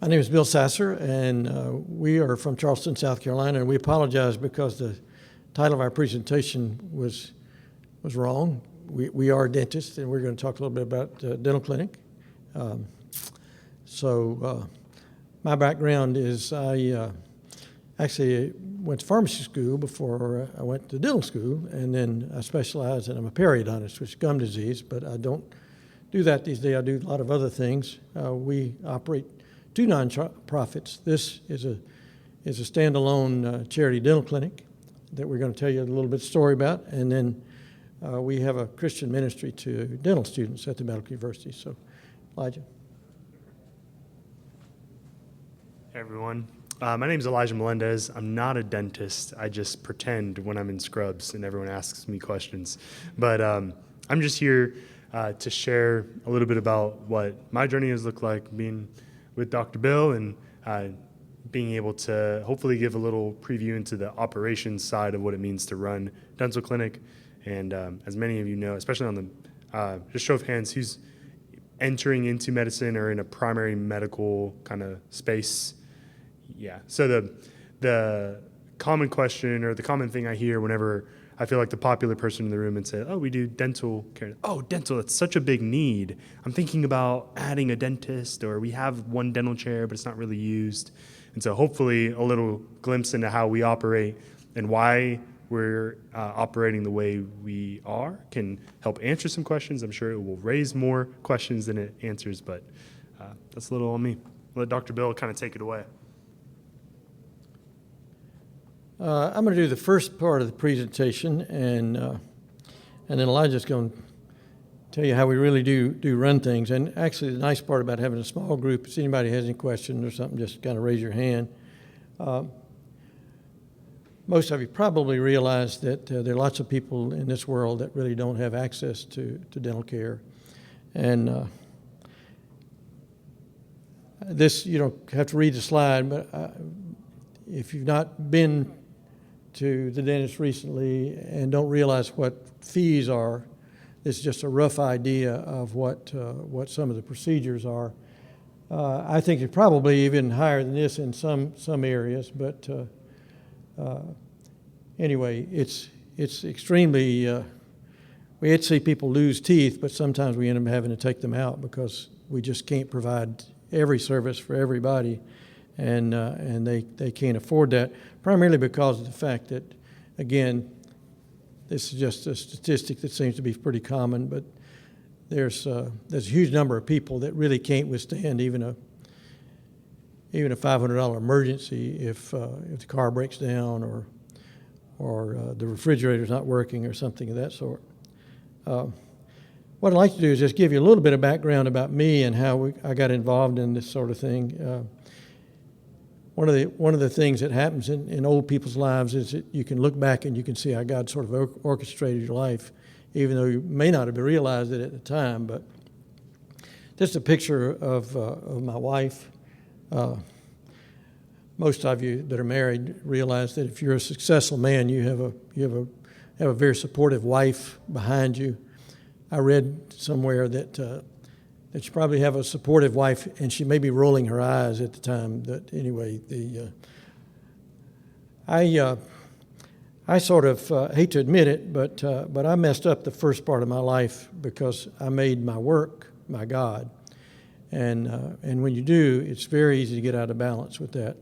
My name is Bill Sasser, and we are from Charleston, South Carolina, and we apologize because the title of our presentation was wrong. We are dentists, and we're going to talk a little bit about dental clinic. My background is I actually went to pharmacy school before I went to dental school, and then I specialize, and I'm a periodontist, which is gum disease, but I don't do that these days. I do a lot of other things. We operate two nonprofits. This is a standalone charity dental clinic that we're going to tell you a little bit of story about, and then we have a Christian ministry to dental students at the medical university. So, Elijah. Hey everyone, my name is Elijah Melendez. I'm not a dentist. I just pretend when I'm in scrubs and everyone asks me questions. But I'm just here to share a little bit about what my journey has looked like being with Dr. Bill and being able to hopefully give a little preview into the operations side of what it means to run dental clinic. And as many of you know, especially on the just show of hands, who's entering into medicine or in a primary medical kind of space. Yeah. So the common question or the common thing I hear whenever I feel like the popular person in the room and say, oh, we do dental care. Oh, dental, that's such a big need. I'm thinking about adding a dentist, or we have one dental chair, but it's not really used. And so hopefully a little glimpse into how we operate and why we're operating the way we are can help answer some questions. I'm sure it will raise more questions than it answers, but that's a little on me. I'll let Dr. Bill kind of take it away. I'm going to do the first part of the presentation, and then Elijah's going to tell you how we really do run things. And actually, the nice part about having a small group, if anybody has any questions or something, just kind of raise your hand. Most of you probably realize that there are lots of people in this world that really don't have access to dental care. And this, you don't have to read the slide, but if you've not been to the dentist recently and don't realize what fees are, it's just a rough idea of what some of the procedures are. I think it's probably even higher than this in some areas, but anyway, it's extremely. We had to see people lose teeth, but sometimes we end up having to take them out because we just can't provide every service for everybody. And they can't afford that, primarily because of the fact that, again, this is just a statistic that seems to be pretty common, but there's a huge number of people that really can't withstand even a $500 emergency if the car breaks down or the refrigerator's not working or something of that sort. What I'd like to do is just give you a little bit of background about me and how I got involved in this sort of thing. One of the things that happens in old people's lives is that you can look back and you can see how God sort of orchestrated your life, even though you may not have realized it at the time. But just a picture of my wife. Most of you that are married realize that if you're a successful man, you have a very supportive wife behind you. I read somewhere that you probably have a supportive wife, and she may be rolling her eyes at the time. That anyway, I sort of hate to admit it, but I messed up the first part of my life because I made my work my God, and when you do, it's very easy to get out of balance with that.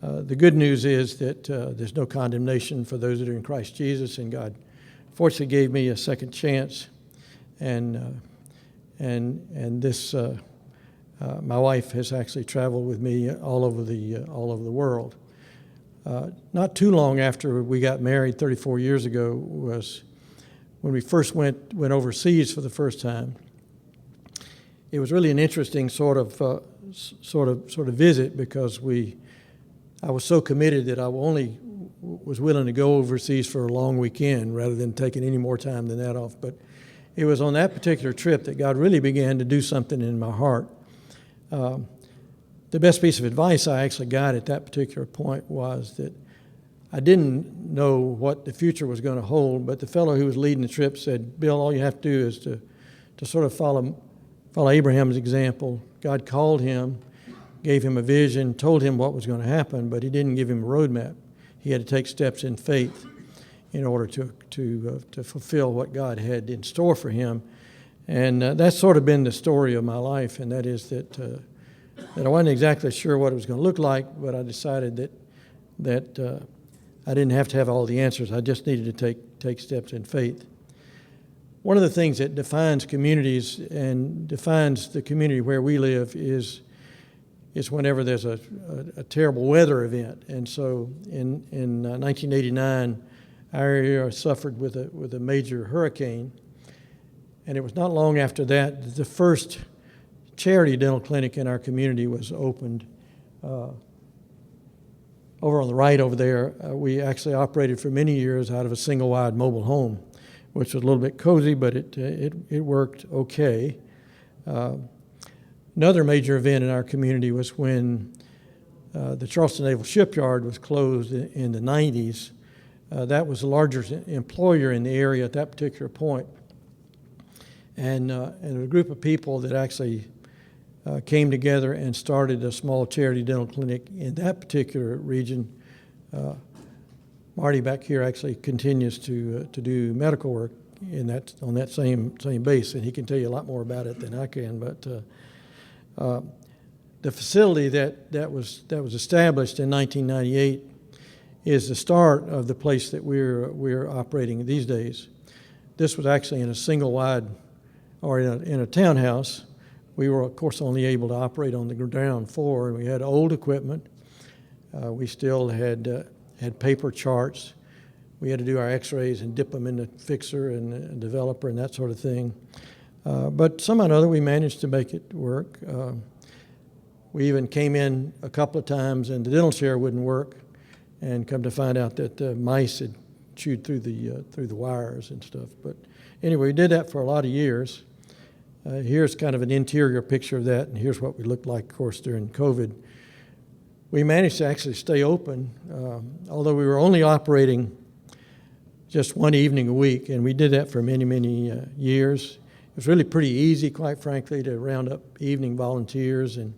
The good news is that there's no condemnation for those that are in Christ Jesus, and God fortunately gave me a second chance, and this my wife has actually traveled with me all over the world. Not too long after we got married 34 years ago was when we first went overseas for the first time. It was really an interesting sort of visit because I was so committed that I only was willing to go overseas for a long weekend rather than taking any more time than that off. But it was on that particular trip that God really began to do something in my heart. The best piece of advice I actually got at that particular point was that I didn't know what the future was going to hold, but the fellow who was leading the trip said, Bill, all you have to do is to sort of follow Abraham's example. God called him, gave him a vision, told him what was going to happen, but he didn't give him a roadmap. He had to take steps in faith in order to fulfill what God had in store for him. And that's sort of been the story of my life, and that is that I wasn't exactly sure what it was going to look like, but I decided that I didn't have to have all the answers. I just needed to take steps in faith. One of the things that defines communities and defines the community where we live is whenever there's a terrible weather event. And so in 1989, our area suffered with a major hurricane. And it was not long after that the first charity dental clinic in our community was opened. Over on the right over there, we actually operated for many years out of a single-wide mobile home, which was a little bit cozy, but it worked okay. Another major event in our community was when the Charleston Naval Shipyard was closed in the 90s. That was the largest employer in the area at that particular point. And a group of people that actually came together and started a small charity dental clinic in that particular region. Marty back here actually continues to do medical work on that same base, and he can tell you a lot more about it than I can. But the facility that was established in 1998 is the start of the place that we're operating these days. This was actually in a single-wide, or in a townhouse. We were, of course, only able to operate on the ground floor, and we had old equipment. We still had paper charts. We had to do our x-rays and dip them in the fixer and the developer and that sort of thing. But somehow or another, we managed to make it work. We even came in a couple of times, and the dental chair wouldn't work, and come to find out that mice had chewed through the wires and stuff. But anyway, we did that for a lot of years. Here's kind of an interior picture of that, and here's what we looked like, of course, during COVID. We managed to actually stay open, although we were only operating just one evening a week, and we did that for many, many years. It was really pretty easy, quite frankly, to round up evening volunteers, and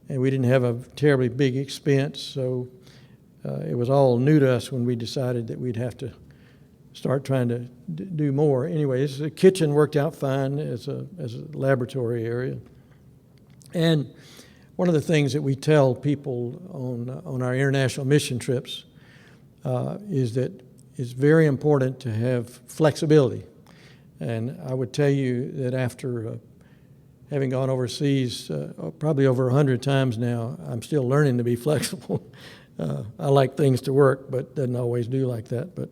we didn't have a terribly big expense, so it was all new to us when we decided that we'd have to start trying to do more. Anyway, the kitchen worked out fine as a laboratory area. And one of the things that we tell people on our international mission trips is that it's very important to have flexibility. And I would tell you that after having gone overseas probably over 100 times now, I'm still learning to be flexible. I like things to work, but doesn't always do like that. But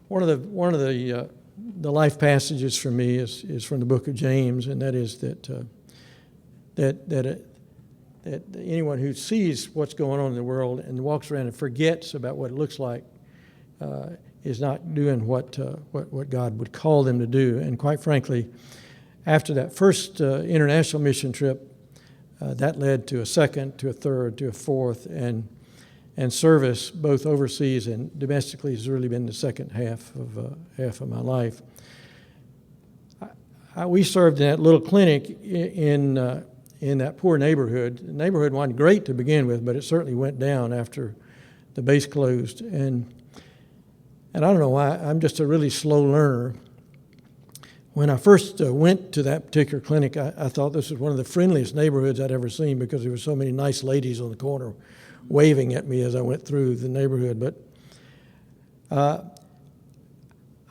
one of the life passages for me is from the book of James, and that is that anyone who sees what's going on in the world and walks around and forgets about what it looks like is not doing what God would call them to do. And quite frankly, after that first international mission trip, that led to a second, to a third, to a fourth, and service both overseas and domestically has really been the second half of my life. We served in that little clinic in that poor neighborhood. The neighborhood wasn't great to begin with, but it certainly went down after the base closed. And I don't know why, I'm just a really slow learner. When I first went to that particular clinic, I thought this was one of the friendliest neighborhoods I'd ever seen because there were so many nice ladies on the corner waving at me as I went through the neighborhood. But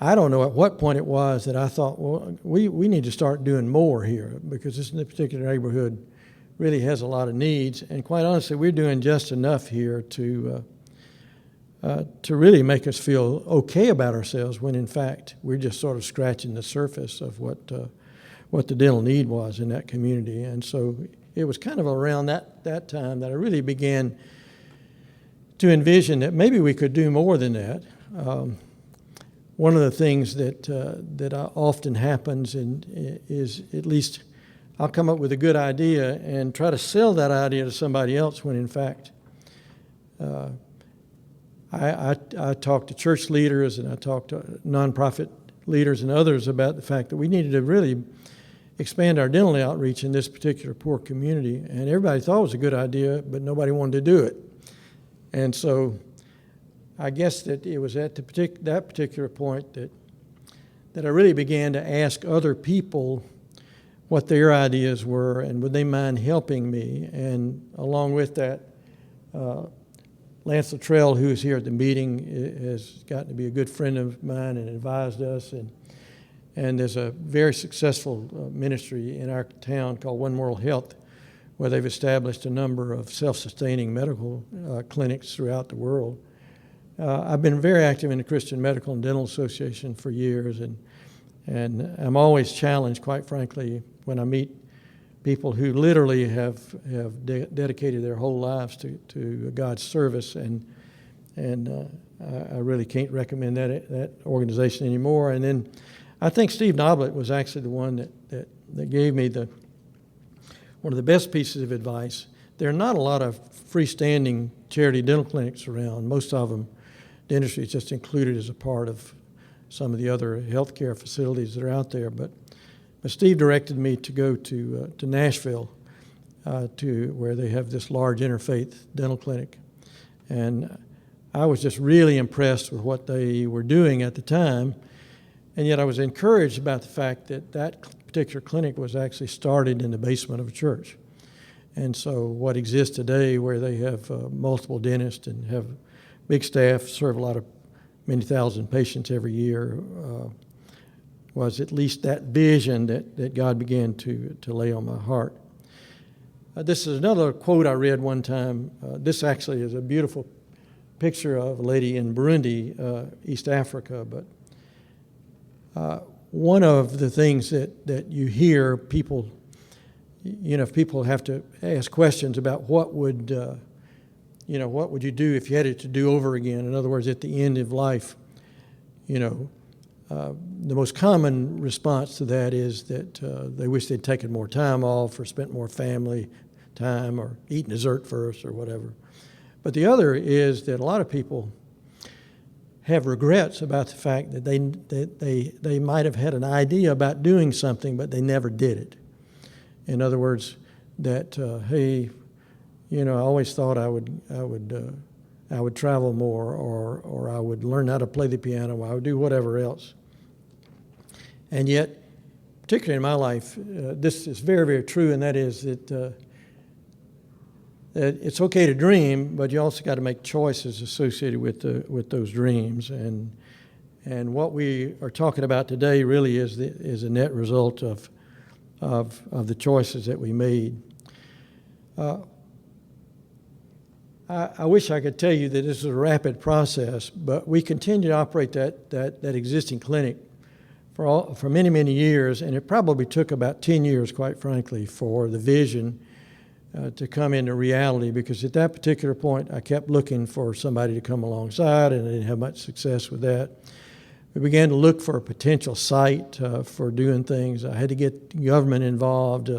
I don't know at what point it was that I thought, well, we need to start doing more here because this particular neighborhood really has a lot of needs. And quite honestly, we're doing just enough here to really make us feel okay about ourselves when, in fact, we're just sort of scratching the surface of what the dental need was in that community. And so it was kind of around that time that I really began to envision that maybe we could do more than that. One of the things that often happens is at least I'll come up with a good idea and try to sell that idea to somebody else when, in fact, I talk to church leaders and I talk to nonprofit leaders and others about the fact that we needed to really expand our dental outreach in this particular poor community. And everybody thought it was a good idea, but nobody wanted to do it. And so I guess that it was at that particular point that I really began to ask other people what their ideas were and would they mind helping me. And along with that, Lance Luttrell, who is here at the meeting, has gotten to be a good friend of mine and advised us. And there's a very successful ministry in our town called One World Health, where they've established a number of self-sustaining medical clinics throughout the world. I've been very active in the Christian Medical and Dental Association for years, and I'm always challenged, quite frankly, when I meet people who literally have dedicated their whole lives to God's service, and I really can't recommend that organization anymore. And then I think Steve Noblet was actually the one that gave me one of the best pieces of advice. There are not a lot of freestanding charity dental clinics around. Most of them, dentistry is just included as a part of some of the other healthcare facilities that are out there. But Steve directed me to go to Nashville, to where they have this large interfaith dental clinic. And I was just really impressed with what they were doing at the time. And yet I was encouraged about the fact that particular clinic was actually started in the basement of a church. And so what exists today, where they have multiple dentists and have big staff, serve many thousand patients every year, was at least that vision that God began to lay on my heart. This is another quote I read one time. This actually is a beautiful picture of a lady in Burundi, East Africa, but one of the things that you hear people, if people have to ask questions about what would you do if you had it to do over again? In other words, at the end of life, the most common response to that is that they wish they'd taken more time off or spent more family time or eaten dessert first or whatever. But the other is that a lot of people have regrets about the fact that they might have had an idea about doing something, but they never did it. In other words, that hey, I always thought I would travel more, or I would learn how to play the piano, or I would do whatever else. And yet, particularly in my life, this is very, very true, and that is that it's okay to dream, but you also got to make choices associated with those dreams. And what we are talking about today really is a net result of the choices that we made. I wish I could tell you that this is a rapid process, but we continue to operate that existing clinic for many, many years, and it probably took about 10 years, quite frankly, for the vision to come into reality, because at that particular point I kept looking for somebody to come alongside, and I didn't have much success with that. We began to look for a potential site for doing things. I had to get government involved.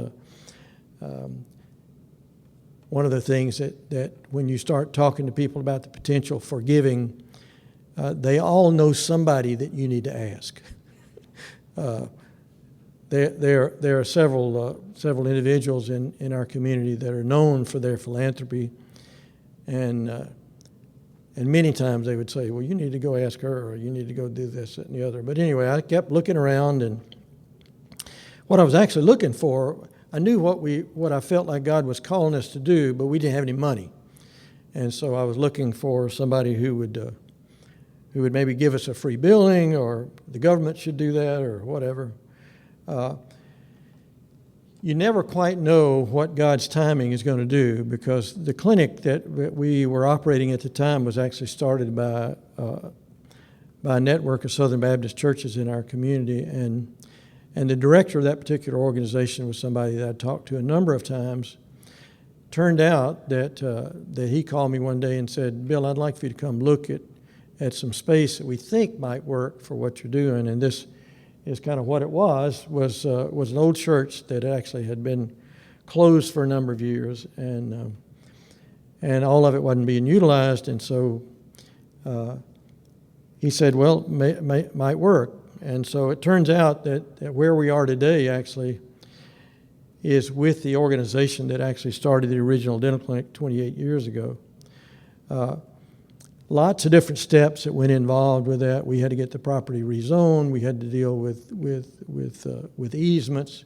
One of the things that when you start talking to people about the potential for giving, they all know somebody that you need to ask. There are several individuals in our community that are known for their philanthropy, and many times they would say, well, you need to go ask her, or you need to go do this, that, and the other. But anyway, I kept looking around, and what I was actually looking for, I knew what I felt like God was calling us to do, but we didn't have any money. And so I was looking for somebody who would maybe give us a free building, or the government should do that, or whatever. You never quite know what God's timing is going to do, because the clinic that we were operating at the time was actually started by a network of Southern Baptist churches in our community, and the director of that particular organization was somebody that I talked to a number of times. Turned out that he called me one day and said, Bill, I'd like for you to come look at some space that we think might work for what you're doing. And this is kind of what it was an old church that actually had been closed for a number of years, and all of it wasn't being utilized. And so he said, well, might work. And so it turns out that where we are today, actually, is with the organization that actually started the original dental clinic 28 years ago. Lots of different steps that went involved with that. We had to get the property rezoned. We had to deal with easements.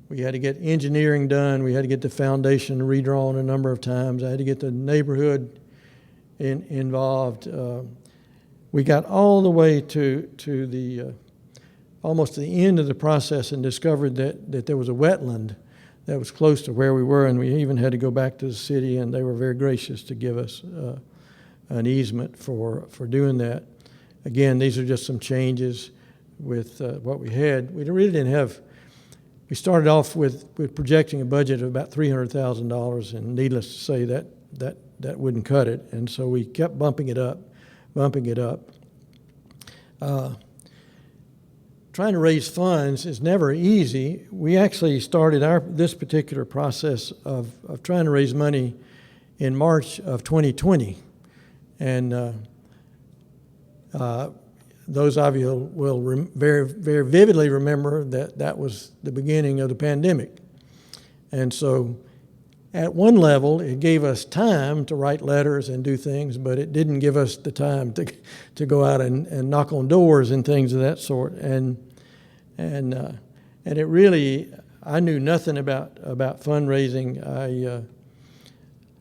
We had to get engineering done. We had to get the foundation redrawn a number of times. I had to get the neighborhood involved. We got all the way to the almost the end of the process and discovered that there was a wetland that was close to where we were, and we even had to go back to the city, and they were very gracious to give us an easement for doing that. Again, these are just some changes with what we had. We really didn't have. We started off with projecting a budget of about $300,000, and needless to say, that wouldn't cut it, and so we kept bumping it up. Trying to raise funds is never easy. We actually started this particular process of trying to raise money in March of 2020, and those of you will very, very vividly remember that was the beginning of the pandemic. And so at one level, it gave us time to write letters and do things, but it didn't give us the time to go out and knock on doors and things of that sort. And it really, I knew nothing about fundraising.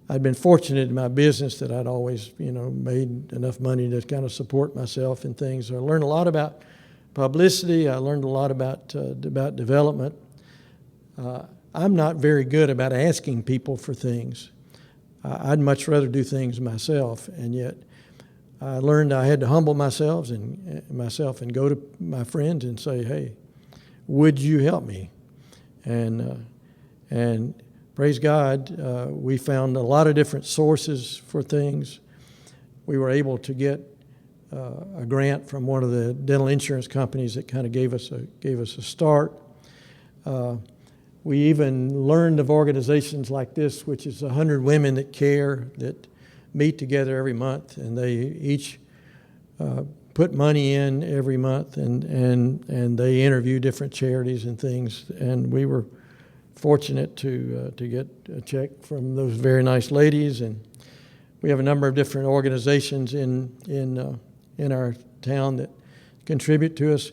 I'd been fortunate in my business that I'd always, made enough money to kind of support myself and things. So I learned a lot about publicity. I learned a lot about development. I'm not very good about asking people for things. I'd much rather do things myself, and yet I learned I had to humble myself and go to my friends and say, "Hey, would you help me?" And praise God, we found a lot of different sources for things. We were able to get a grant from one of the dental insurance companies that kind of gave us a start. We even learned of organizations like this, which is 100 women that care, that meet together every month, and they each put money in every month, and they interview different charities and things. And we were fortunate to get a check from those very nice ladies, and we have a number of different organizations in our town that contribute to us.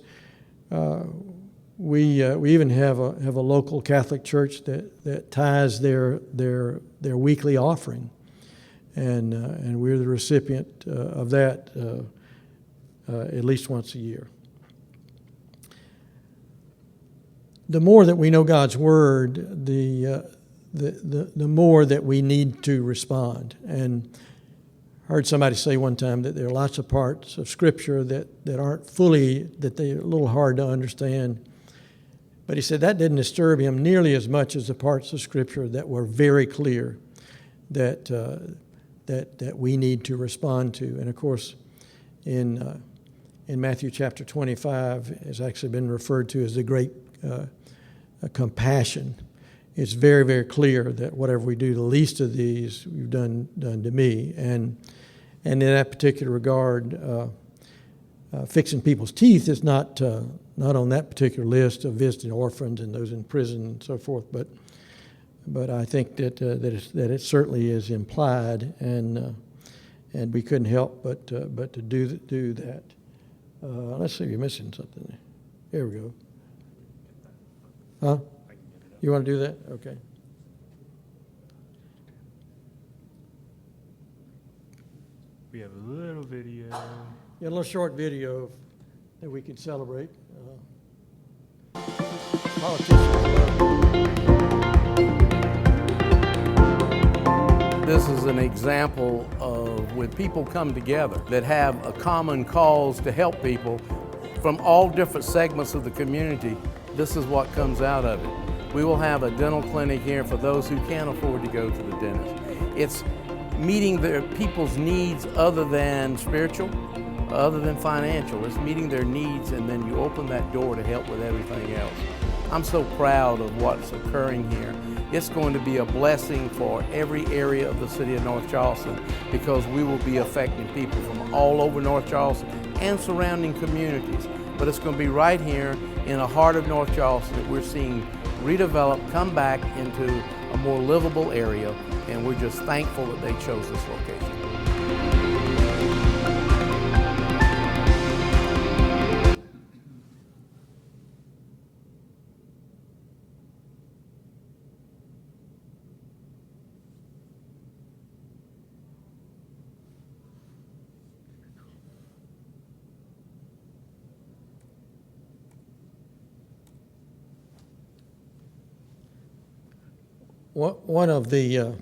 We even have a local Catholic church that ties their weekly offering, and we're the recipient of that at least once a year. The more that we know God's Word, the more that we need to respond. And I heard somebody say one time that there are lots of parts of Scripture that aren't fully, that they're a little hard to understand. But he said that didn't disturb him nearly as much as the parts of Scripture that were very clear that we need to respond to. And of course, in Matthew chapter 25, has actually been referred to as the great compassion. It's very, very clear that whatever we do, the least of these, you've done to me. And in that particular regard, fixing people's teeth is not on that particular list of visiting orphans and those in prison and so forth. But I think that it certainly is implied, and we couldn't help but to do that. Let's see if you're missing something. There we go. Huh? You want to do that? Okay. We have a little video. Yeah, a little short video that we could celebrate. This is an example of when people come together that have a common cause to help people from all different segments of the community. This is what comes out of it. We will have a dental clinic here for those who can't afford to go to the dentist. It's meeting their people's needs other than spiritual, other than financial. It's meeting their needs, and then you open that door to help with everything else. I'm so proud of what's occurring here. It's going to be a blessing for every area of the city of North Charleston, because we will be affecting people from all over North Charleston and surrounding communities. But it's going to be right here in the heart of North Charleston that we're seeing redevelop, come back into a more livable area, and we're just thankful that they chose this location. One of the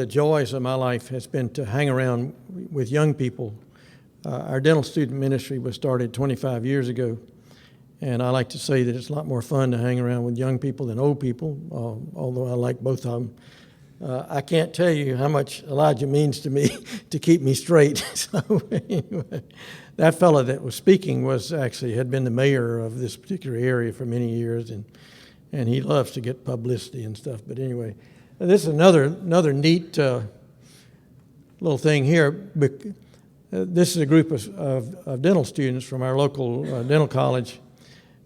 joys of my life has been to hang around with young people. Our dental student ministry was started 25 years ago, and I like to say that it's a lot more fun to hang around with young people than old people, although I like both of them. I can't tell you how much Elijah means to me to keep me straight. So anyway, that fellow that was speaking had been the mayor of this particular area for many years, and he loves to get publicity and stuff. But anyway, this is another neat little thing here. This is a group of dental students from our local dental college,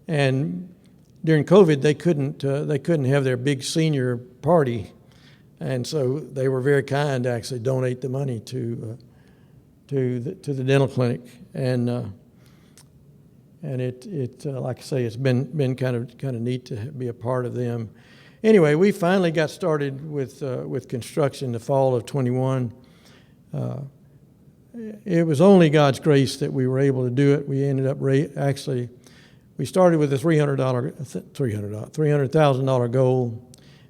and during COVID they couldn't have their big senior party, and so they were very kind to actually donate the money to the dental clinic, and it like I say, it's been kind of neat to be a part of them. Anyway, we finally got started with construction the fall of 21. It was only God's grace that we were able to do it. We ended up we started with a $300,000 goal,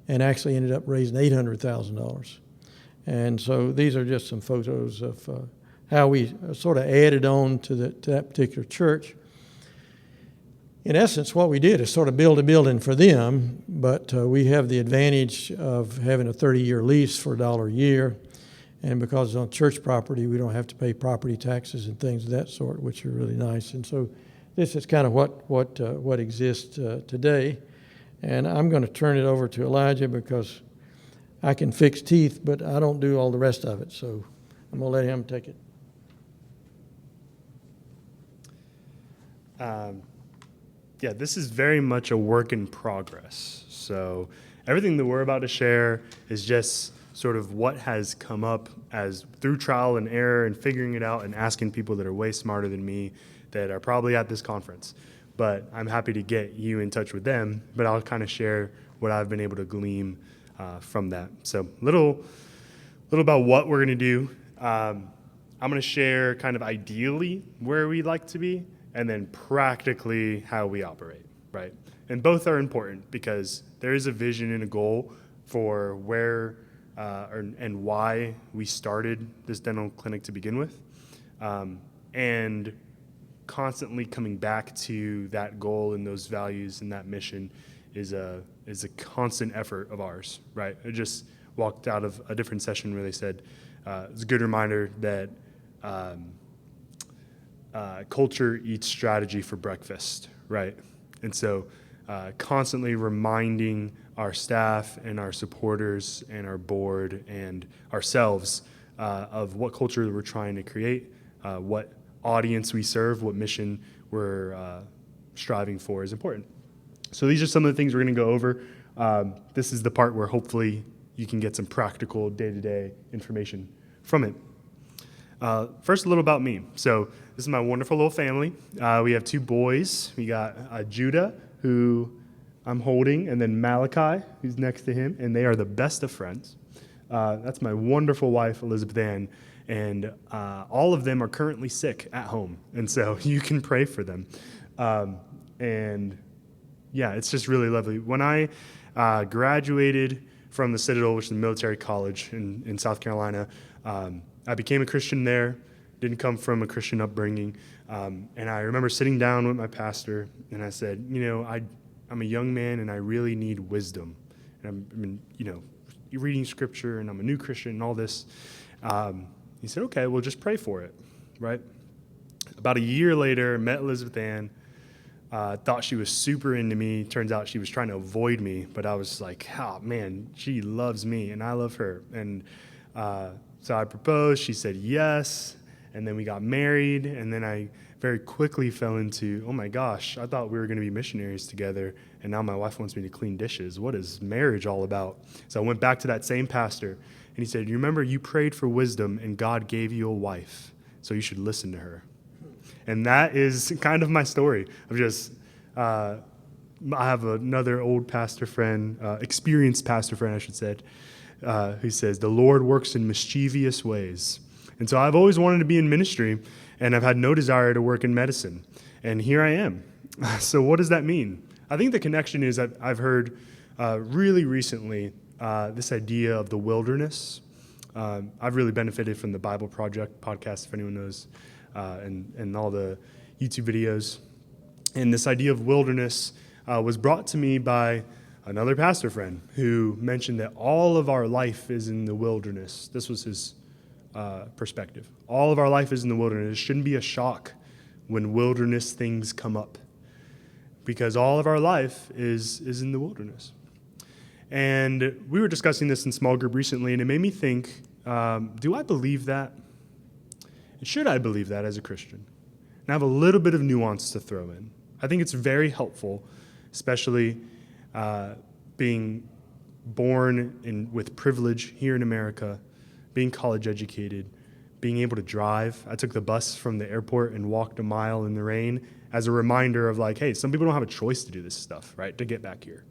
and actually ended up raising $800,000. And so these are just some photos of how we sort of added on to that particular church. In essence, what we did is sort of build a building for them, but we have the advantage of having a 30-year lease for $1 a year, and because it's on church property, we don't have to pay property taxes and things of that sort, which are really nice. And so this is kind of what exists today. And I'm going to turn it over to Elijah because I can fix teeth, but I don't do all the rest of it. So I'm going to let him take it. Yeah, this is very much a work in progress. So everything that we're about to share is just sort of what has come up as through trial and error and figuring it out and asking people that are way smarter than me that are probably at this conference. But I'm happy to get you in touch with them, but I'll kind of share what I've been able to glean from that. So little about what we're going to do. I'm going to share kind of ideally where we'd like to be, and then practically how we operate, right? And both are important because there is a vision and a goal for where and why we started this dental clinic to begin with. And constantly coming back to that goal and those values and that mission is a constant effort of ours, right? I just walked out of a different session where they said it's a good reminder that culture eats strategy for breakfast, right? And so constantly reminding our staff and our supporters and our board and ourselves of what culture we're trying to create, what audience we serve, what mission we're striving for is important. So these are some of the things we're going to go over. This is the part where hopefully you can get some practical day-to-day information from it. First, a little about me. So this is my wonderful little family. We have 2 boys. We got Judah, who I'm holding, and then Malachi, who's next to him, and they are the best of friends. That's my wonderful wife, Elizabeth Ann, and all of them are currently sick at home, and so you can pray for them. And yeah, it's just really lovely. When I graduated from the Citadel, which is a military college in South Carolina, I became a Christian there, didn't come from a Christian upbringing, and I remember sitting down with my pastor, and I said, I'm a young man, and I really need wisdom. And I'm reading scripture, and I'm a new Christian, and all this. He said, okay, well, just pray for it, right? About a year later, met Elizabeth Ann, thought she was super into me. Turns out she was trying to avoid me, but I was like, oh, man, she loves me, and I love her. And so I proposed. She said yes, and then we got married, and then I very quickly fell into, oh my gosh, I thought we were going to be missionaries together, and now my wife wants me to clean dishes. What is marriage all about? So I went back to that same pastor, and he said, you remember you prayed for wisdom, and God gave you a wife, so you should listen to her. And that is kind of my story of just, I have another old pastor friend, experienced pastor friend, I should say, who says, the Lord works in mischievous ways. And so I've always wanted to be in ministry, and I've had no desire to work in medicine. And here I am. So what does that mean? I think the connection is I've heard really recently this idea of the wilderness. I've really benefited from the Bible Project podcast, if anyone knows, and all the YouTube videos. And this idea of wilderness was brought to me by another pastor friend who mentioned that all of our life is in the wilderness. This was his perspective. All of our life is in the wilderness. It shouldn't be a shock when wilderness things come up, because all of our life is in the wilderness. And we were discussing this in small group recently, and it made me think, do I believe that? And should I believe that as a Christian? And I have a little bit of nuance to throw in. I think it's very helpful, especially being born with privilege here in America, being college educated, being able to drive. I took the bus from the airport and walked a mile in the rain as a reminder of like, hey, some people don't have a choice to do this stuff, right, to get back here.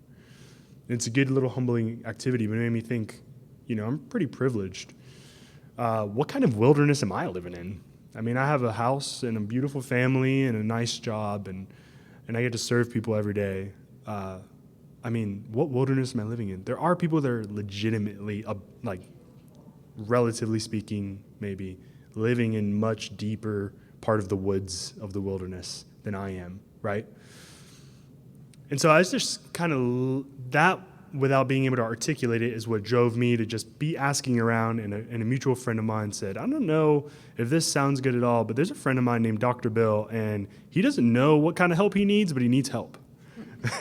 It's a good little humbling activity, but it made me think, I'm pretty privileged. What kind of wilderness am I living in? I mean, I have a house and a beautiful family and a nice job, and I get to serve people every day. I mean, what wilderness am I living in? There are people that are legitimately, relatively speaking, maybe, living in much deeper part of the woods of the wilderness than I am, right? And so I was just kind of, that without being able to articulate it is what drove me to just be asking around, and a mutual friend of mine said, I don't know if this sounds good at all, but there's a friend of mine named Dr. Bill, and he doesn't know what kind of help he needs, but he needs help.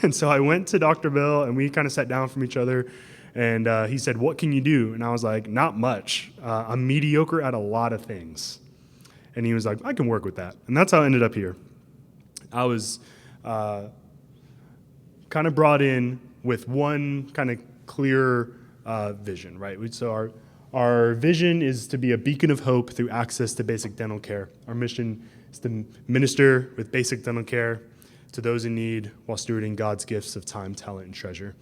And so I went to Dr. Bill, and we kind of sat down from each other, and he said, what can you do? And I was like, not much. I'm mediocre at a lot of things. And he was like, I can work with that. And that's how I ended up here. I was kind of brought in with one kind of clear vision, right? So our vision is to be a beacon of hope through access to basic dental care. Our mission is to minister with basic dental care to those in need while stewarding God's gifts of time, talent, and treasure.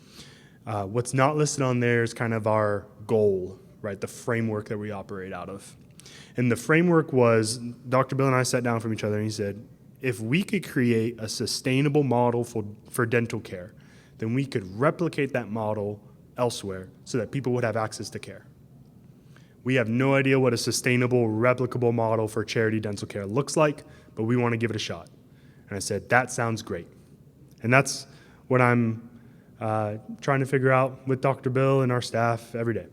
What's not listed on there is kind of our goal, right? The framework that we operate out of. And the framework was, Dr. Bill and I sat down from each other, and he said, if we could create a sustainable model for dental care, then we could replicate that model elsewhere so that people would have access to care. We have no idea what a sustainable, replicable model for charity dental care looks like, but we want to give it a shot. And I said, that sounds great. And that's what I'm trying to figure out with Dr. Bill and our staff every day.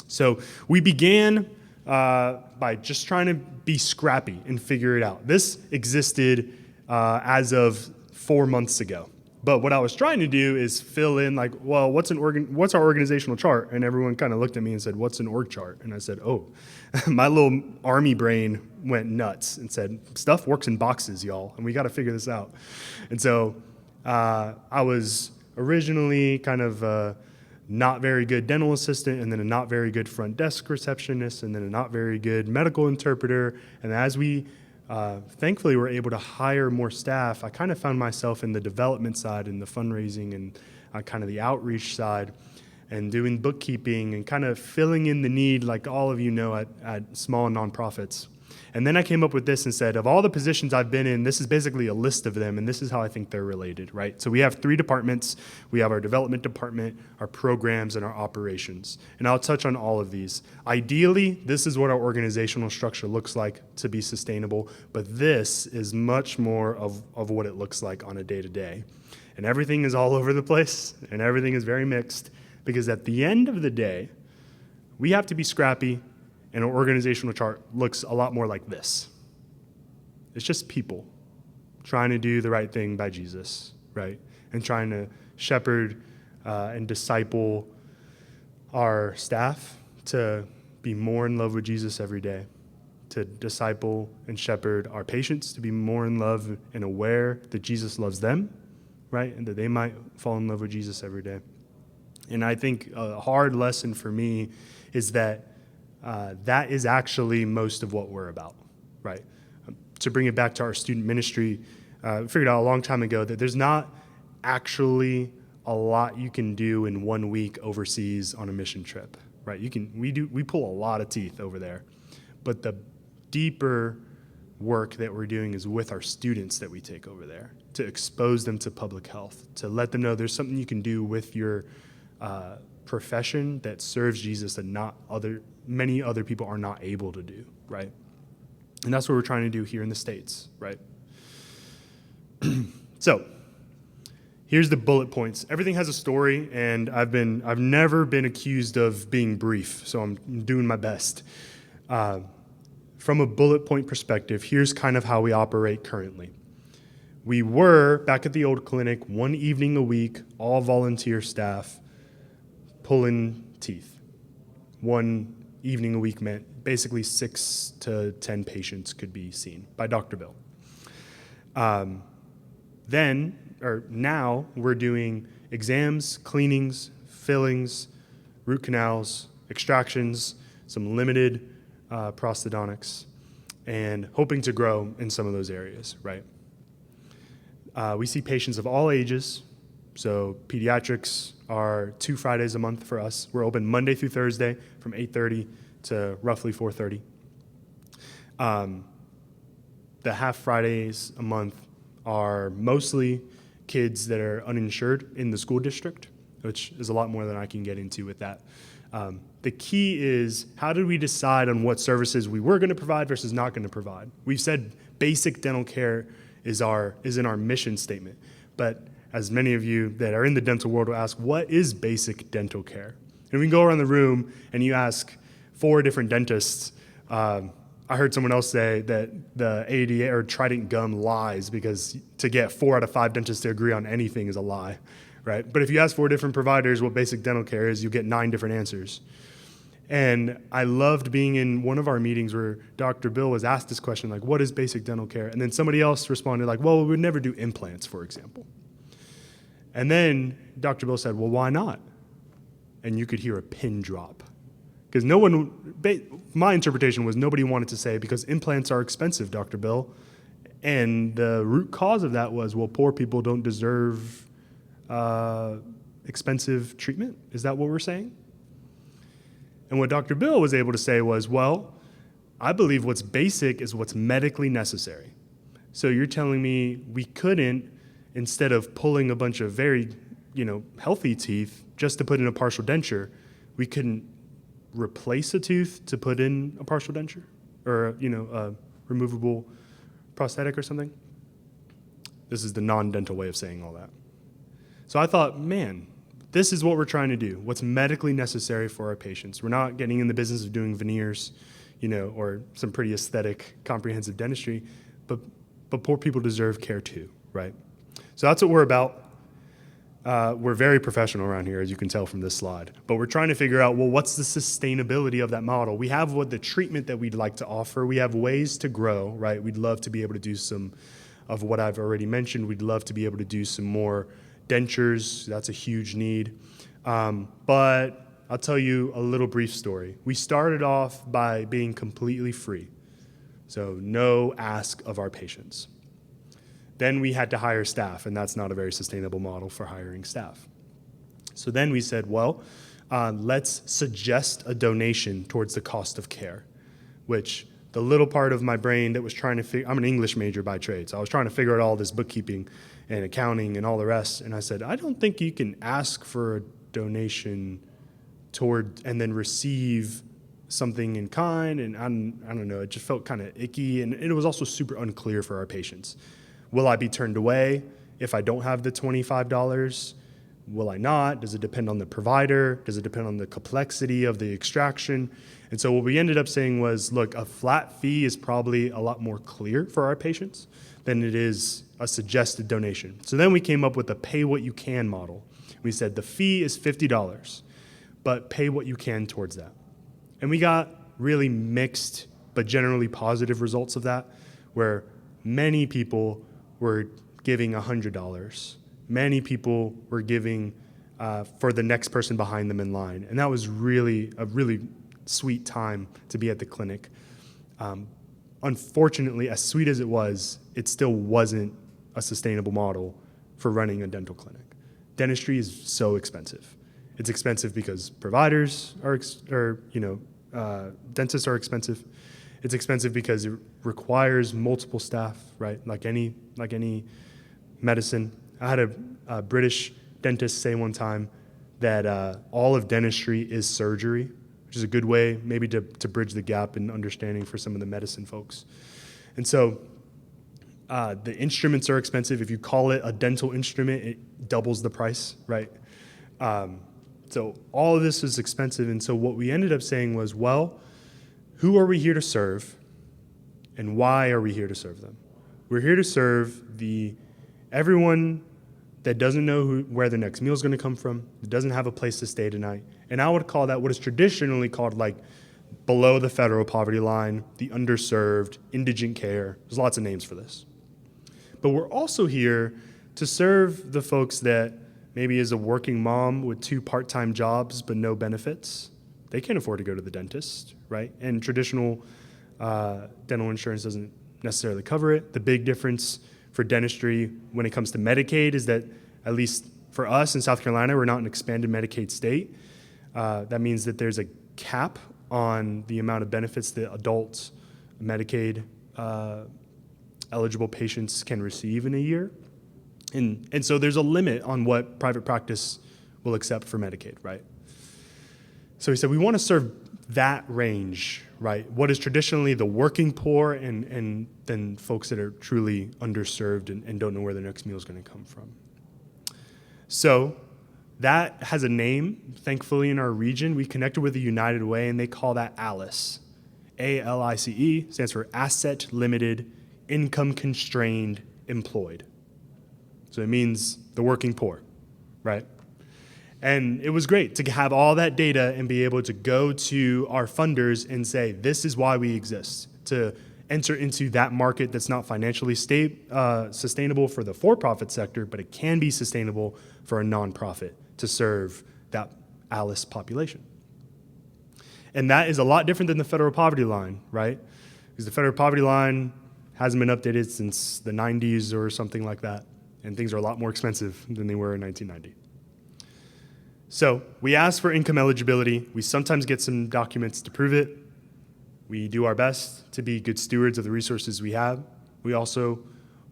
So we began by just trying to be scrappy and figure it out. This existed as of 4 months ago. But what I was trying to do is fill in like, well, what's our organizational chart? And everyone kind of looked at me and said, what's an org chart? And I said, oh, my little army brain went nuts and said, stuff works in boxes, y'all, and we got to figure this out. And so I was originally kind of a not very good dental assistant, and then a not very good front desk receptionist, and then a not very good medical interpreter. And as we thankfully were able to hire more staff, I kind of found myself in the development side and the fundraising and kind of the outreach side, and doing bookkeeping and kind of filling in the need, like all of you know, at small nonprofits. And then I came up with this and said, of all the positions I've been in, this is basically a list of them, and this is how I think they're related, right? So we have 3 departments. We have our development department, our programs, and our operations. And I'll touch on all of these. Ideally, this is what our organizational structure looks like to be sustainable, but this is much more of what it looks like on a day-to-day. And everything is all over the place, and everything is very mixed, because at the end of the day, we have to be scrappy, and our organizational chart looks a lot more like this. It's just people trying to do the right thing by Jesus, right? And trying to shepherd and disciple our staff to be more in love with Jesus every day, to disciple and shepherd our patients, to be more in love and aware that Jesus loves them, right? And that they might fall in love with Jesus every day. And I think a hard lesson for me is that that is actually most of what we're about, right? To bring it back to our student ministry, we figured out a long time ago that there's not actually a lot you can do in 1 week overseas on a mission trip, right? We pull a lot of teeth over there, but the deeper work that we're doing is with our students that we take over there, to expose them to public health, to let them know there's something you can do with your profession that serves Jesus that many other people are not able to do, right? And that's what we're trying to do here in the States, right? So, here's the bullet points. Everything has a story, and I've never been accused of being brief, so I'm doing my best. From a bullet point perspective, here's kind of how we operate currently. We were, back at the old clinic, 1 evening a week, all volunteer staff, pulling teeth. 1 evening a week meant basically 6 to 10 patients could be seen by Dr. Bill. Now we're doing exams, cleanings, fillings, root canals, extractions, some limited prosthodontics, and hoping to grow in some of those areas, right? We see patients of all ages. So pediatrics are 2 Fridays a month for us. We're open Monday through Thursday from 8:30 to roughly 4:30. The half Fridays a month are mostly kids that are uninsured in the school district, which is a lot more than I can get into with that. The key is, how did we decide on what services we were going to provide versus not going to provide? We've said basic dental care is in our mission statement, but as many of you that are in the dental world will ask, what is basic dental care? And we can go around the room and you ask 4 different dentists. I heard someone else say that the ADA or Trident gum lies because to get 4 out of 5 dentists to agree on anything is a lie, right? But if you ask 4 different providers what basic dental care is, you get 9 different answers. And I loved being in one of our meetings where Dr. Bill was asked this question, like, what is basic dental care? And then somebody else responded like, well, we would never do implants, for example. And then Dr. Bill said, well, why not? And you could hear a pin drop. Because my interpretation was nobody wanted to say, because implants are expensive, Dr. Bill. And the root cause of that was, well, poor people don't deserve expensive treatment. Is that what we're saying? And what Dr. Bill was able to say was, well, I believe what's basic is what's medically necessary. So you're telling me we couldn't, instead of pulling a bunch of very, healthy teeth just to put in a partial denture, we couldn't replace a tooth to put in a partial denture or, a removable prosthetic or something? This is the non-dental way of saying all that. So I thought, man, this is what we're trying to do, what's medically necessary for our patients. We're not getting in the business of doing veneers, or some pretty aesthetic, comprehensive dentistry, but poor people deserve care too, right? So that's what we're about. We're very professional around here, as you can tell from this slide. But we're trying to figure out, well, what's the sustainability of that model? We have the treatment that we'd like to offer. We have ways to grow, right? We'd love to be able to do some of what I've already mentioned. We'd love to be able to do some more dentures. That's a huge need. But I'll tell you a little brief story. We started off by being completely free. So no ask of our patients. Then we had to hire staff, and that's not a very sustainable model for hiring staff. So then we said, well, let's suggest a donation towards the cost of care, which the little part of my brain that was trying to figure, I'm an English major by trade, so I was trying to figure out all this bookkeeping and accounting and all the rest, and I said, I don't think you can ask for a donation toward and then receive something in kind, and I don't know, it just felt kind of icky, and it was also super unclear for our patients. Will I be turned away if I don't have the $25? Will I not? Does it depend on the provider? Does it depend on the complexity of the extraction? And so what we ended up saying was, look, a flat fee is probably a lot more clear for our patients than it is a suggested donation. So then we came up with a pay what you can model. We said the fee is $50, but pay what you can towards that. And we got really mixed but generally positive results of that, where many people were giving $100. Many people were giving for the next person behind them in line. And that was really a really sweet time to be at the clinic. Unfortunately, as sweet as it still wasn't a sustainable model for running a dental clinic. Dentistry is so expensive. It's expensive because providers dentists are expensive. It's expensive because it requires multiple staff, right? Like any medicine. I had a British dentist say one time that all of dentistry is surgery, which is a good way maybe to bridge the gap in understanding for some of the medicine folks. And so the instruments are expensive. If you call it a dental instrument, it doubles the price, right? So all of this is expensive. And so what we ended up saying was, well, who are we here to serve, and why are we here to serve them? We're here to serve everyone that doesn't know where their next meal is going to come from, that doesn't have a place to stay tonight. And I would call that what is traditionally called like below the federal poverty line, the underserved, indigent care. There's lots of names for this. But we're also here to serve the folks that maybe is a working mom with 2 part-time jobs but no benefits. They can't afford to go to the dentist, right? And traditional dental insurance doesn't necessarily cover it. The big difference for dentistry when it comes to Medicaid is that, at least for us in South Carolina, we're not an expanded Medicaid state. That means that there's a cap on the amount of benefits that adult Medicaid eligible patients can receive in a year. And so there's a limit on what private practice will accept for Medicaid, right? So we said we want to serve that range, right? What is traditionally the working poor and then folks that are truly underserved and don't know where their next meal is going to come from. So that has a name, thankfully, in our region. We connected with the United Way, and they call that ALICE. ALICE stands for Asset Limited, Income Constrained, Employed. So it means the working poor, right? And it was great to have all that data and be able to go to our funders and say, this is why we exist, to enter into that market that's not financially sustainable for the for-profit sector, but it can be sustainable for a nonprofit to serve that ALICE population. And that is a lot different than the federal poverty line, right? Because the federal poverty line hasn't been updated since the 90s or something like that, and things are a lot more expensive than they were in 1990. So we ask for income eligibility. We sometimes get some documents to prove it. We do our best to be good stewards of the resources we have. We also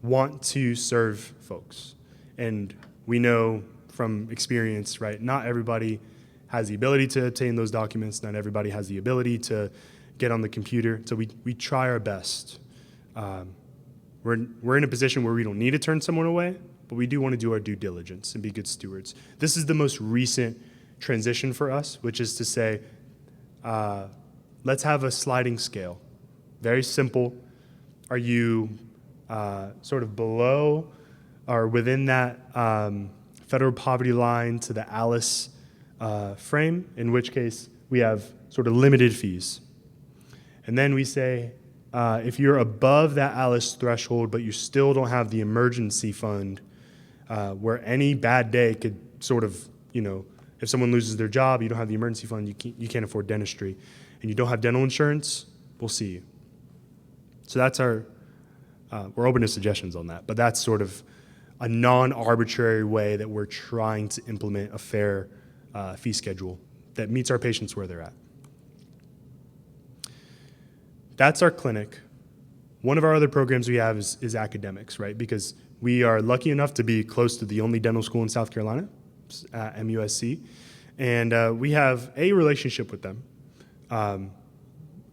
want to serve folks. And we know from experience, right, not everybody has the ability to obtain those documents. Not everybody has the ability to get on the computer. So we try our best. We're in a position where we don't need to turn someone away, but we do want to do our due diligence and be good stewards. This is the most recent transition for us, which is to say, let's have a sliding scale. Very simple. Are you sort of below or within that federal poverty line to the ALICE frame, in which case we have sort of limited fees. And then we say, if you're above that ALICE threshold, but you still don't have the emergency fund, where any bad day could sort of, if someone loses their job, you don't have the emergency fund, you can't afford dentistry, and you don't have dental insurance, we'll see you. So that's we're open to suggestions on that, but that's sort of a non-arbitrary way that we're trying to implement a fair fee schedule that meets our patients where they're at. That's our clinic. One of our other programs we have is academics, right? Because we are lucky enough to be close to the only dental school in South Carolina, MUSC, and we have a relationship with them.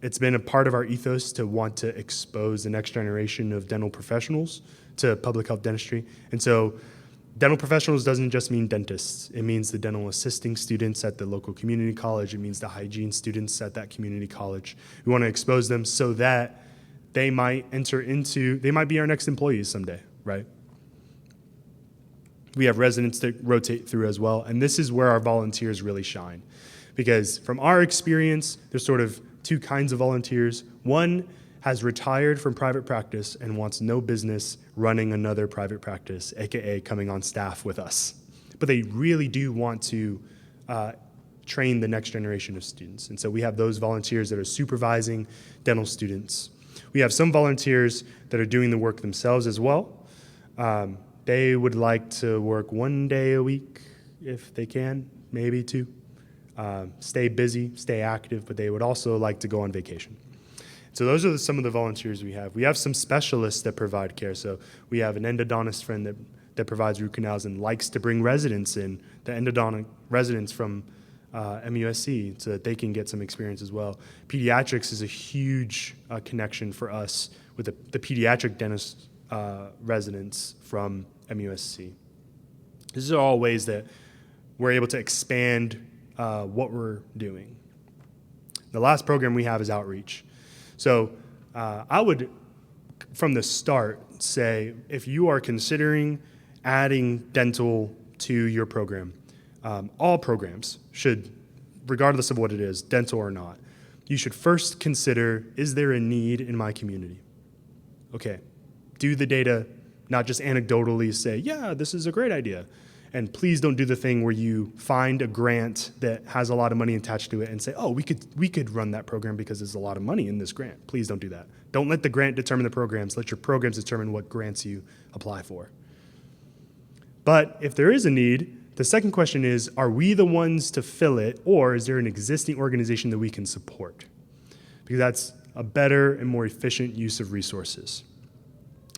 It's been a part of our ethos to want to expose the next generation of dental professionals to public health dentistry. And so dental professionals doesn't just mean dentists. It means the dental assisting students at the local community college. It means the hygiene students at that community college. We want to expose them so that they might be our next employees someday, right? We have residents that rotate through as well. And this is where our volunteers really shine. Because from our experience, there's sort of two kinds of volunteers. One has retired from private practice and wants no business running another private practice, AKA coming on staff with us. But they really do want to train the next generation of students. And so we have those volunteers that are supervising dental students. We have some volunteers that are doing the work themselves as well. They would like to work 1 day a week if they can, maybe 2. Stay busy, stay active, but they would also like to go on vacation. So those are some of the volunteers we have. We have some specialists that provide care. So we have an endodontist friend that provides root canals and likes to bring residents in, the endodontic residents from MUSC, so that they can get some experience as well. Pediatrics is a huge connection for us with the pediatric dentist residents from MUSC. These are all ways that we're able to expand what we're doing. The last program we have is outreach. So I would, from the start, say if you are considering adding dental to your program, all programs should, regardless of what it is, dental or not, you should first consider, is there a need in my community? Okay, do the data not just anecdotally say, yeah, this is a great idea. And please don't do the thing where you find a grant that has a lot of money attached to it and say, oh, we could run that program because there's a lot of money in this grant. Please don't do that. Don't let the grant determine the programs. Let your programs determine what grants you apply for. But if there is a need, the second question is, are we the ones to fill it, or is there an existing organization that we can support? Because that's a better and more efficient use of resources.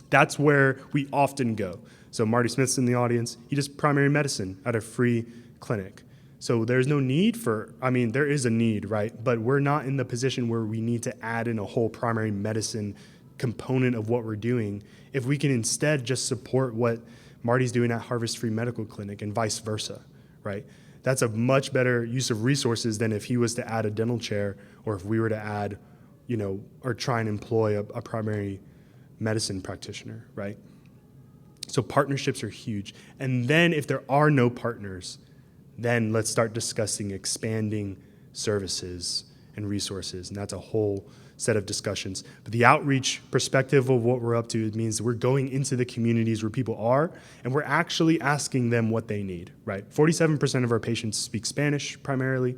That's where we often go. So Marty Smith's in the audience. He does primary medicine at a free clinic. So there's no need there is a need, right? But we're not in the position where we need to add in a whole primary medicine component of what we're doing. If we can instead just support what Marty's doing at Harvest Free Medical Clinic and vice versa, right? That's a much better use of resources than if he was to add a dental chair, or if we were to add, or try and employ a primary medicine practitioner, right? So partnerships are huge. And then if there are no partners, then let's start discussing expanding services and resources. And that's a whole set of discussions. But the outreach perspective of what we're up to, it means we're going into the communities where people are, and we're actually asking them what they need, right? 47% of our patients speak Spanish primarily.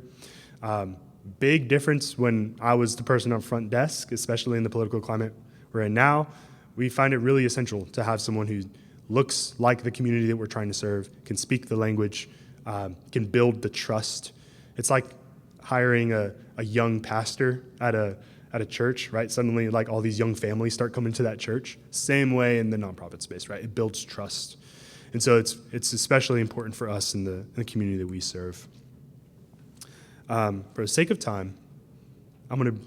Big difference when I was the person up front desk, especially in the political climate we're in now. We find it really essential to have someone who looks like the community that we're trying to serve, can speak the language, can build the trust. It's like hiring a young pastor at a church, right? Suddenly, like, all these young families start coming to that church. Same way in the nonprofit space, right? It builds trust. And so it's especially important for us in the community that we serve. For the sake of time, I'm going to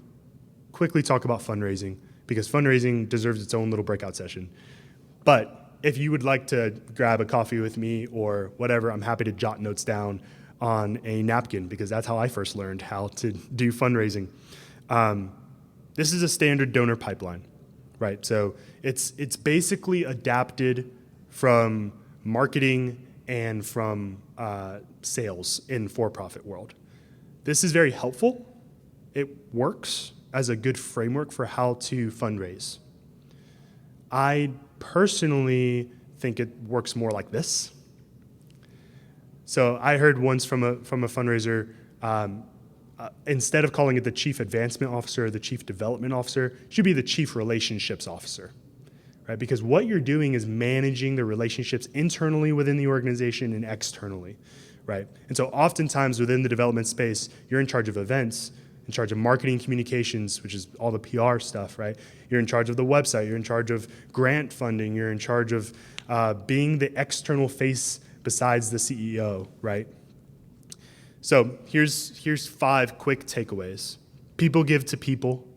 quickly talk about fundraising, because fundraising deserves its own little breakout session. But if you would like to grab a coffee with me or whatever, I'm happy to jot notes down on a napkin, because that's how I first learned how to do fundraising. This is a standard donor pipeline, right? So it's basically adapted from marketing and from sales in for-profit world. This is very helpful. It works as a good framework for how to fundraise. I personally think it works more like this. So I heard once from a fundraiser, instead of calling it the chief advancement officer or the chief development officer, it should be the chief relationships officer, right? Because what you're doing is managing the relationships internally within the organization and externally, right? And so oftentimes within the development space, you're in charge of events, in charge of marketing communications, which is all the PR stuff, right? You're in charge of the website. You're in charge of grant funding. You're in charge of being the external face besides the CEO, right? So here's 5 quick takeaways. People give to people.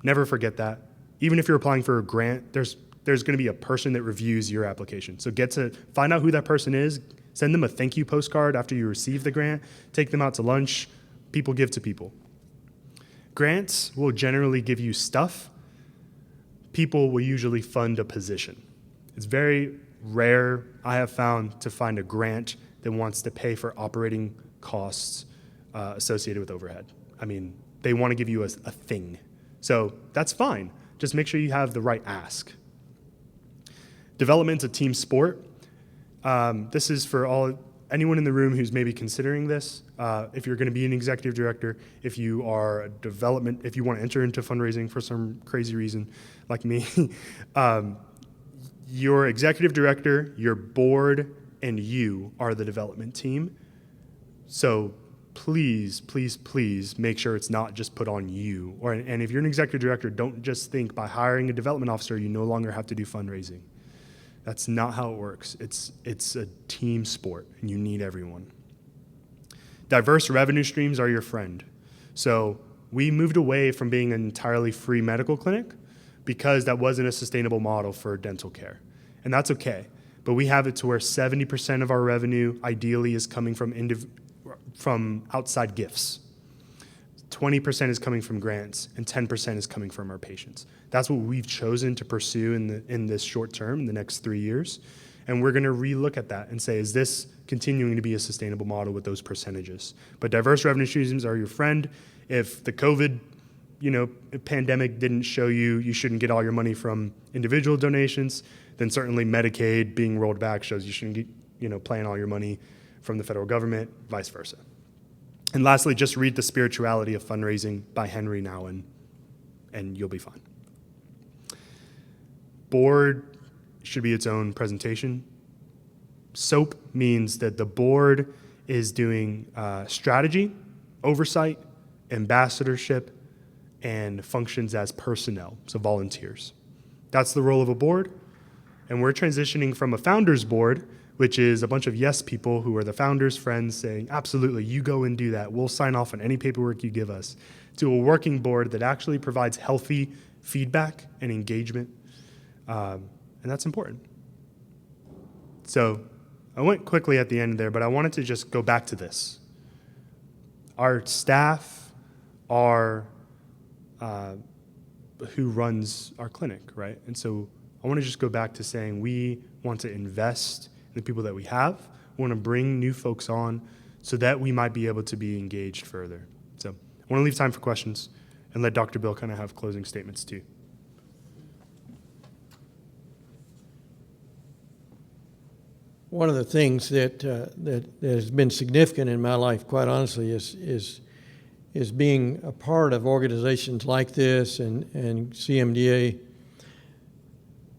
Never forget that. Even if you're applying for a grant, there's going to be a person that reviews your application. So get to find out who that person is. Send them a thank you postcard after you receive the grant. Take them out to lunch. People give to people. Grants will generally give you stuff. People will usually fund a position. It's very rare, I have found, to find a grant that wants to pay for operating costs associated with overhead. I mean, they want to give you a thing, So that's fine. Just make sure you have the right ask. Development's a team sport. This is for anyone in the room who's maybe considering this. If you're going to be an executive director, if you are if you want to enter into fundraising for some crazy reason like me, your executive director, your board, and you are the development team. So please, please, please make sure it's not just put on you. And if you're an executive director, don't just think by hiring a development officer, you no longer have to do fundraising. That's not how it works. It's a team sport, and you need everyone. Diverse revenue streams are your friend. So we moved away from being an entirely free medical clinic because that wasn't a sustainable model for dental care. And that's okay. But we have it to where 70% of our revenue ideally is coming from outside gifts. 20% is coming from grants, and 10% is coming from our patients. That's what we've chosen to pursue in this short term, in the next 3 years. And we're going to relook at that and say, is this continuing to be a sustainable model with those percentages? But diverse revenue streams are your friend. If the COVID pandemic didn't show you shouldn't get all your money from individual donations, then certainly Medicaid being rolled back shows you shouldn't get, playing all your money from the federal government, vice versa. And lastly, just read The Spirituality of Fundraising by Henry Nouwen, and you'll be fine. Board should be its own presentation. SOAP means that the board is doing strategy, oversight, ambassadorship, and functions as personnel, so volunteers. That's the role of a board. And we're transitioning from a founders board, which is a bunch of yes people who are the founders' friends saying, absolutely, you go and do that. We'll sign off on any paperwork you give us, to a working board that actually provides healthy feedback and engagement. And that's important. So I went quickly at the end there, but I wanted to just go back to this. Our staff are who runs our clinic, right? And so I want to just go back to saying we want to invest in the people that we have. We want to bring new folks on so that we might be able to be engaged further. So I want to leave time for questions and let Dr. Bill kind of have closing statements too. One of the things that has been significant in my life, quite honestly, is being a part of organizations like this and CMDA.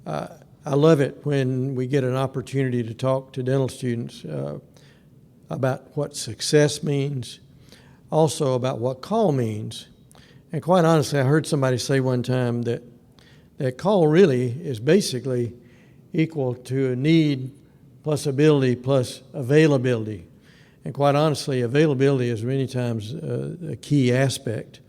I love it when we get an opportunity to talk to dental students about what success means, also about what call means. And quite honestly, I heard somebody say one time that call really is basically equal to a need plus ability plus availability. And quite honestly, availability is many times a key aspect.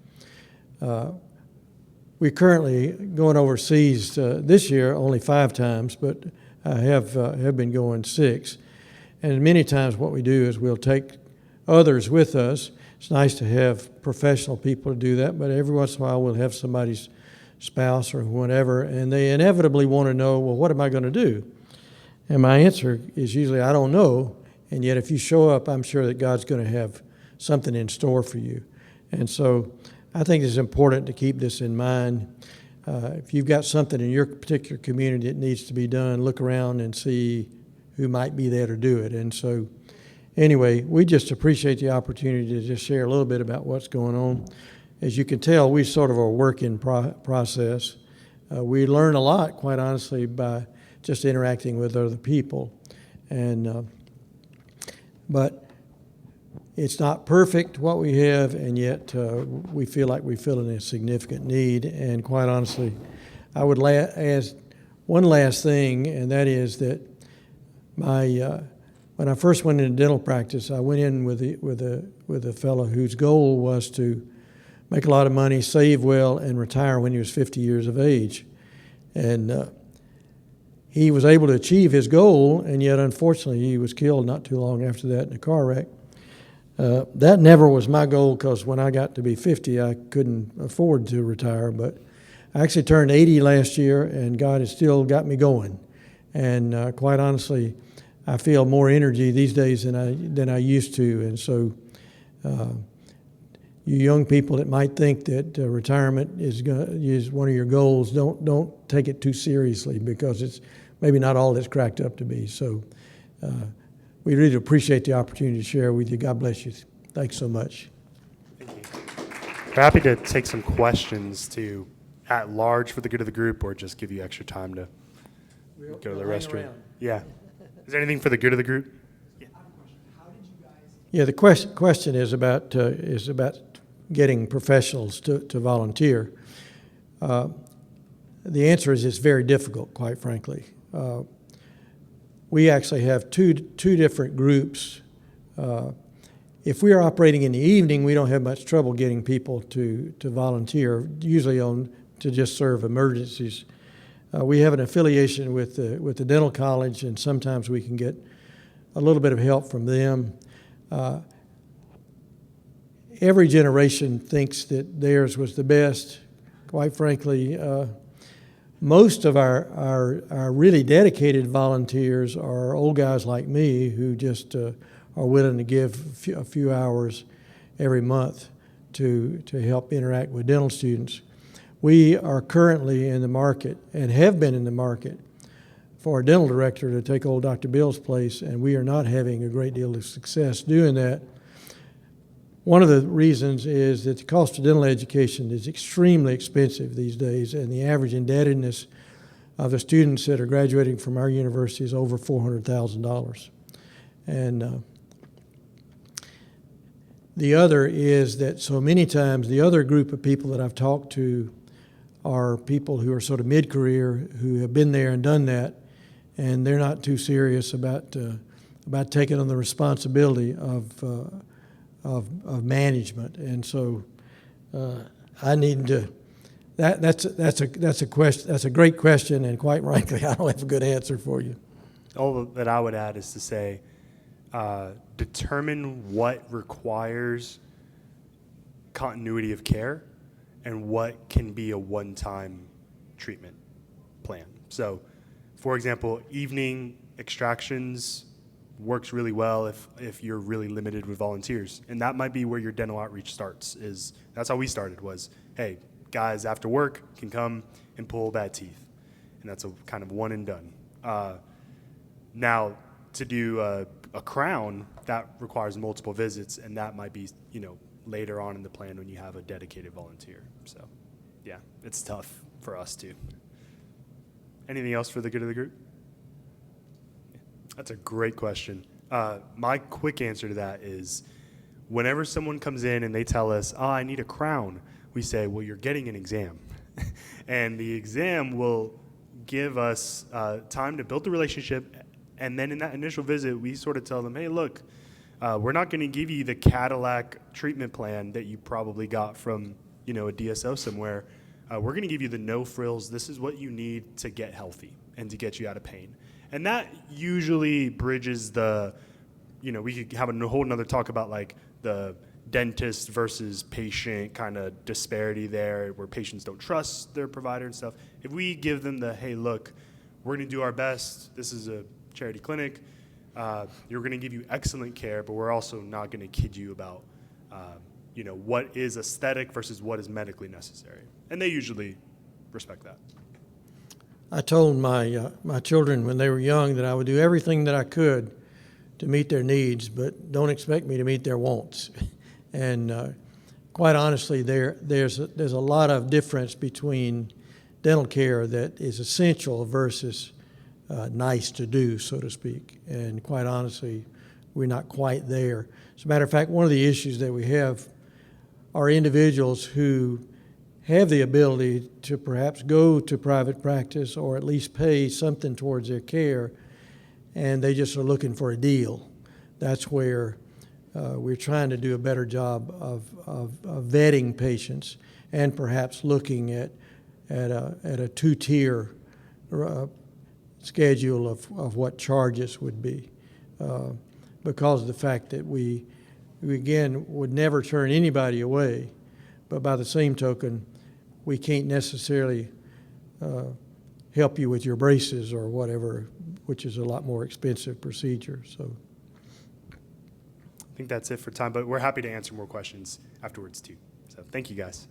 We're currently going overseas this year only 5 times, but I have been going 6. And many times what we do is we'll take others with us. It's nice to have professional people to do that, but every once in a while we'll have somebody's spouse or whatever, and they inevitably want to know, well, what am I going to do? And my answer is usually, I don't know. And yet if you show up, I'm sure that God's going to have something in store for you. And so I think it's important to keep this in mind. If you've got something in your particular community that needs to be done, look around and see who might be there to do it. And so anyway, we just appreciate the opportunity to just share a little bit about what's going on. As you can tell, we sort of are a working process. We learn a lot, quite honestly, by just interacting with other people. And but it's not perfect what we have, and yet we feel like we fill in a significant need. And quite honestly, I would ask one last thing, and that is that when I first went into dental practice, I went in with a fellow whose goal was to make a lot of money, save well, and retire when he was 50 years of age. And he was able to achieve his goal, and yet unfortunately he was killed not too long after that in a car wreck. That never was my goal, because when I got to be 50, I couldn't afford to retire. But I actually turned 80 last year, and God has still got me going. And quite honestly, I feel more energy these days than I used to. And so you young people that might think that retirement is one of your goals, don't take it too seriously, because it's maybe not all it's cracked up to be. So we really appreciate the opportunity to share with you. God bless you. Thanks so much. Thank you. We're happy to take some questions to at large for the good of the group, or just give you extra time to go to the restroom. Yeah. Is there anything for the good of the group? Yeah. Yeah, the question is about getting professionals to volunteer. The answer is it's very difficult, quite frankly. We actually have two different groups. If we are operating in the evening, we don't have much trouble getting people to volunteer, usually to just serve emergencies. We have an affiliation with the dental college, and sometimes we can get a little bit of help from them. Every generation thinks that theirs was the best. Quite frankly, most of our really dedicated volunteers are old guys like me who just are willing to give a few hours every month to help interact with dental students. We are currently in the market, and have been in the market, for a dental director to take old Dr. Bill's place, and we are not having a great deal of success doing that. One of the reasons is that the cost of dental education is extremely expensive these days, and the average indebtedness of the students that are graduating from our university is over $400,000. And the other is that so many times the other group of people that I've talked to are people who are sort of mid-career, who have been there and done that, and they're not too serious about taking on the responsibility of management. And so I need to. That's a question. That's a great question, and quite frankly, I don't have a good answer for you. All that I would add is to say, determine what requires continuity of care and what can be a one-time treatment plan. So, for example, evening extractions works really well if you're really limited with volunteers. And that might be where your dental outreach starts. That's how we started, was, hey, guys after work can come and pull bad teeth. And that's a kind of one and done. Now, to do a crown, that requires multiple visits, and that might be, later on in the plan when you have a dedicated volunteer. So, yeah, it's tough for us too. Anything else for the good of the group? That's a great question. My quick answer to that is, whenever someone comes in and they tell us, I need a crown, we say, well, you're getting an exam. And the exam will give us time to build the relationship. And then in that initial visit, we sort of tell them, hey, look, we're not going to give you the Cadillac treatment plan that you probably got from, a DSO somewhere. We're going to give you the no frills. This is what you need to get healthy and to get you out of pain. And that usually bridges we could have a whole nother talk about like the dentist versus patient kind of disparity there, where patients don't trust their provider and stuff. If we give them hey, look, we're going to do our best. This is a charity clinic. You're going to give you excellent care, but we're also not going to kid you about, what is aesthetic versus what is medically necessary. And they usually respect that. I told my children when they were young that I would do everything that I could to meet their needs, but don't expect me to meet their wants. And quite honestly, there's a lot of difference between dental care that is essential versus nice to do, so to speak. And quite honestly, we're not quite there. As a matter of fact, one of the issues that we have are individuals who have the ability to perhaps go to private practice or at least pay something towards their care, and they just are looking for a deal. That's where we're trying to do a better job of vetting patients and perhaps looking at a two-tier schedule of what charges would be, because of the fact that we again would never turn anybody away, but by the same token, we can't necessarily help you with your braces or whatever, which is a lot more expensive procedure. So, think that's it for time, but we're happy to answer more questions afterwards too. So thank you guys.